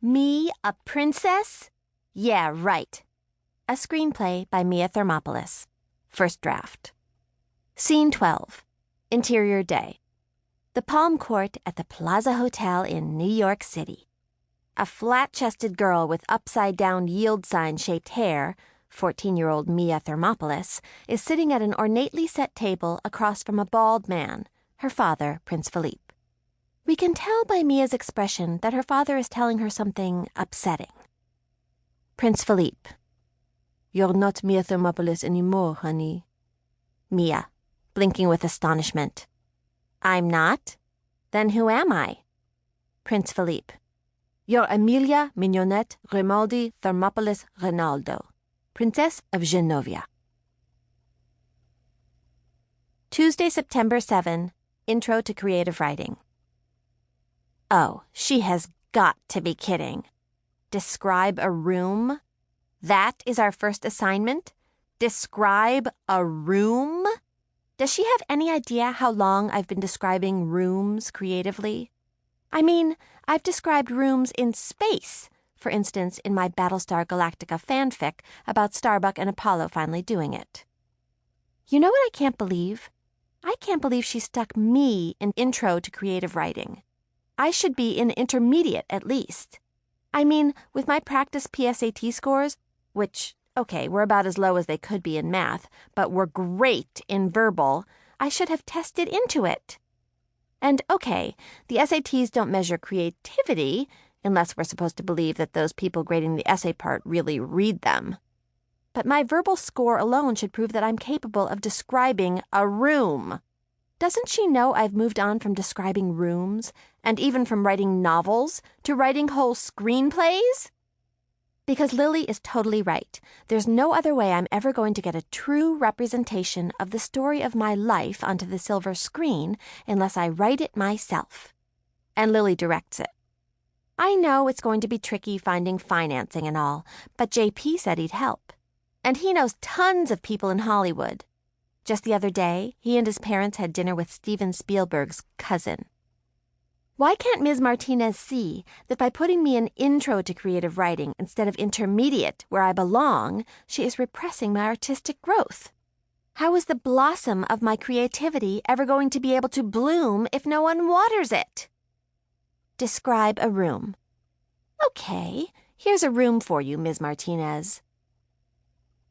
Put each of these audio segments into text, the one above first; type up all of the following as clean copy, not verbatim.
Me, a princess? Yeah, right. A screenplay by Mia Thermopolis. First draft. Scene 12. Interior day. The Palm Court at the Plaza Hotel in New York City. A flat-chested girl with upside-down yield sign-shaped hair, 14-year-old Mia Thermopolis, is sitting at an ornately set table across from a bald man, her father, Prince Philippe. We can tell by Mia's expression that her father is telling her something upsetting. Prince Philippe. You're not Mia Thermopolis anymore, honey. Mia, blinking with astonishment. I'm not? Then who am I? Prince Philippe. You're Amelia Mignonette Grimaldi Thermopolis Renaldo, Princess of Genovia. Tuesday, September 7. Intro to Creative Writing. Oh, she has got to be kidding. Describe a room? That is our first assignment? Describe a room? Does she have any idea how long I've been describing rooms creatively? I mean, I've described rooms in space, for instance, in my Battlestar Galactica fanfic about Starbuck and Apollo finally doing it. You know what I can't believe? I can't believe she stuck me in Intro to Creative Writing. I should be in Intermediate at least. I mean, with my practice PSAT scores, which, okay, were about as low as they could be in math, but were great in verbal, I should have tested into it. And okay, the SATs don't measure creativity, unless we're supposed to believe that those people grading the essay part really read them. But my verbal score alone should prove that I'm capable of describing a room. Doesn't she know I've moved on from describing rooms, and even from writing novels, to writing whole screenplays? Because Lily is totally right. There's no other way I'm ever going to get a true representation of the story of my life onto the silver screen unless I write it myself. And Lily directs it. I know it's going to be tricky finding financing and all, but JP said he'd help. And he knows tons of people in Hollywood. Just the other day, he and his parents had dinner with Steven Spielberg's cousin. Why can't Ms. Martinez see that by putting me in Intro to Creative Writing instead of Intermediate, where I belong, she is repressing my artistic growth? How is the blossom of my creativity ever going to be able to bloom if no one waters it? Describe a room. Okay, here's a room for you, Ms. Martinez.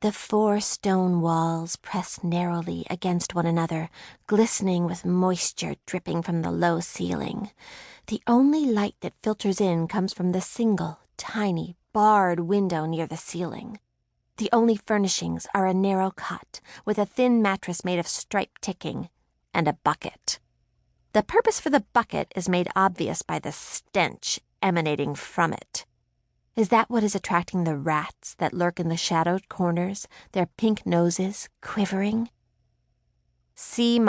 The 4 stone walls press narrowly against one another, glistening with moisture dripping from the low ceiling. The only light that filters in comes from the single, tiny, barred window near the ceiling. The only furnishings are a narrow cot with a thin mattress made of striped ticking and a bucket. The purpose for the bucket is made obvious by the stench emanating from it. Is that what is attracting the rats that lurk in the shadowed corners, their pink noses quivering? C-.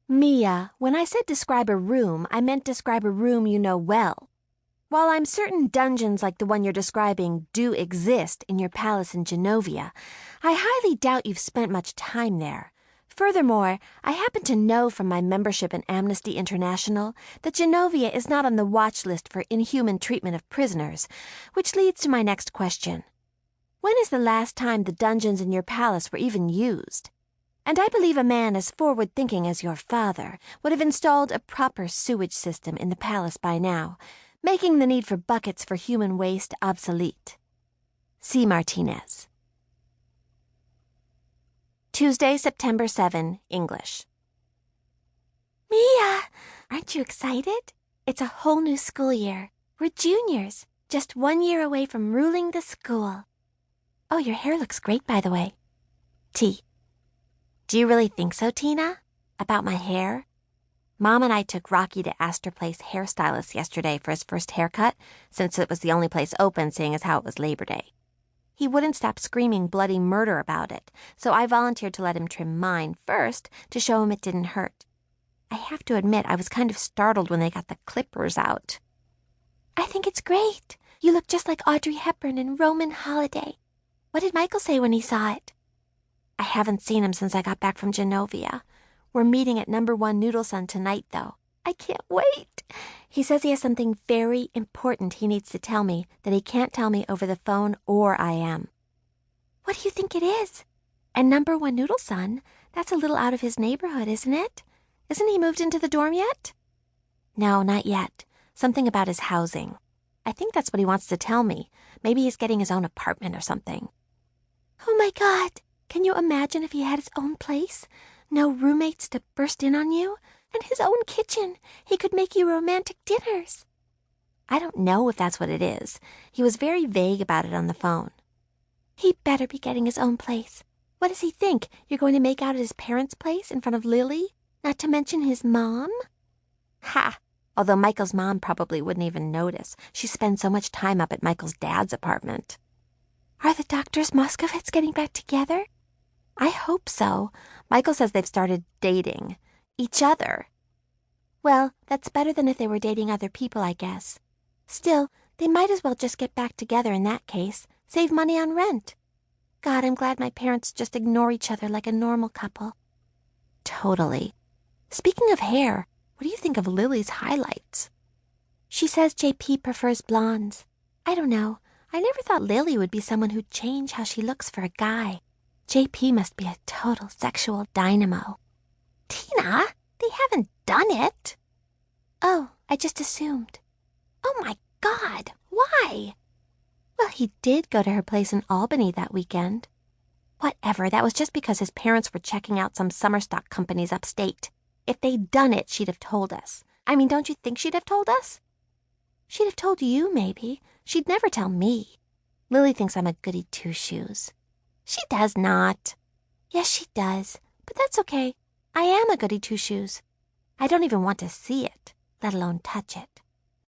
Mia, when I said describe a room, I meant describe a room you know well. While I'm certain dungeons like the one you're describing do exist in your palace in Genovia, I highly doubt you've spent much time there. Furthermore, I happen to know from my membership in Amnesty International that Genovia is not on the watch list for inhuman treatment of prisoners, which leads to my next question. When is the last time the dungeons in your palace were even used? And I believe a man as forward-thinking as your father would have installed a proper sewage system in the palace by now, making the need for buckets for human waste obsolete. C. Martinez. Tuesday, September 7, English. Mia, aren't you excited? It's a whole new school year. We're juniors, just 1 year away from ruling the school. Oh, your hair looks great, by the way. T. Do you really think so, Tina? About my hair? Mom and I took Rocky to Astor Place hairstylist yesterday for his first haircut, since it was the only place open, seeing as how it was Labor Day. He wouldn't stop screaming bloody murder about it, so I volunteered to let him trim mine first to show him it didn't hurt. I have to admit I was kind of startled when they got the clippers out. I think it's great. You look just like Audrey Hepburn in Roman Holiday. What did Michael say when he saw it? I haven't seen him since I got back from Genovia. We're meeting at No. 1 Noodle Sun tonight, though. I can't wait. He says he has something very important he needs to tell me that he can't tell me over the phone or IM. What do you think it is? And number one noodle son, that's a little out of his neighborhood, isn't it? Isn't he moved into the dorm yet? No, not yet. Something about his housing. I think that's what he wants to tell me. Maybe he's getting his own apartment or something. Oh my God! Can you imagine if he had his own place? No roommates to burst in on you? And his own kitchen. He could make you romantic dinners. I don't know if that's what it is. He was very vague about it on the phone. He better be getting his own place. What does he think? You're going to make out at his parents' place in front of Lily? Not to mention his mom? Ha! Although Michael's mom probably wouldn't even notice. She spends so much time up at Michael's dad's apartment. Are the Doctors Moscovitz getting back together? I hope so. Michael says they've started dating. Each other. Well, that's better than if they were dating other people, I guess. Still, they might as well just get back together in that case. Save money on rent. God, I'm glad my parents just ignore each other like a normal couple. Totally. Speaking of hair, what do you think of Lily's highlights? She says JP prefers blondes. I don't know. I never thought Lily would be someone who'd change how she looks for a guy. JP must be a total sexual dynamo. Tina, they haven't done it. Oh, I just assumed. Oh my God, why? Well, he did go to her place in Albany that weekend. Whatever, that was just because his parents were checking out some summer stock companies upstate. If they'd done it, she'd have told us. I mean, don't you think she'd have told us? She'd have told you, maybe. She'd never tell me. Lily thinks I'm a goody two-shoes. She does not. Yes, she does. But that's okay. I am a goody two-shoes. I don't even want to see it, let alone touch it.